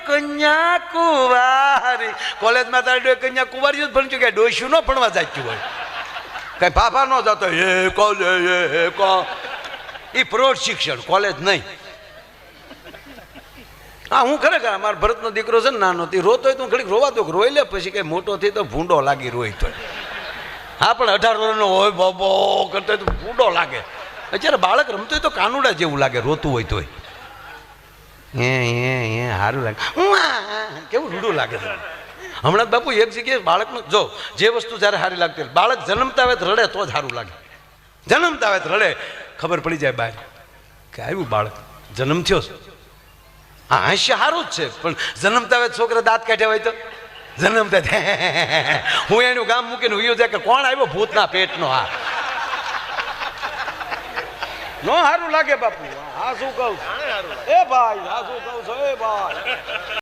કન્યા કુંવારી. કોલેજમાં તારી કન્યા કુંવારી જ ભણ્યું કે ડોસ્યું ન ભણવા જાચ્યું હોય, કઈ ફાફા ન જતો એ કોલેજ એ કો એ પ્રૌઢ શિક્ષણ, કોલેજ નહીં. હા હું ખરેખર મારા ભરતનો દીકરો છે ને નાનો તે રોતો હોય તો ઘડીક રોવા દો, રોઈ લે પછી કઈ મોટો થઈ તો ભૂંડો લાગી રોય તો. હા પણ 18 વર્ષનો હોય બાબો કરતો હોય તો ભૂંડો લાગે. અત્યારે બાળક રમતો હોય તો કાનુડા જેવું લાગે, રોતું હોય તોય સારું લાગે, કેવું રૂડું લાગે છે. હમણાં બાપુ એક જગ્યાએ બાળકનું જો જે વસ્તુ જ્યારે સારી લાગતી હોય, બાળક જન્મતા આવે રડે તો જ સારું લાગે. જન્મતા આવે રડે ખબર પડી જાય બહાર કે આવ્યું બાળક જન્મ થયો છે. હા હાસ્ય સારું જ છે, પણ જન્મતા આવે છોકરા દાંત કાઢ્યા હોય તો જન્મતા હું એનું ગામ મૂકીને ઉયો જાય કે કોણ આવ્યો ભૂતના પેટનો. હા નો સારું લાગે બાપુ. હા શું કહું એ ભાઈ, હા શું કહું છો એ ભાઈ.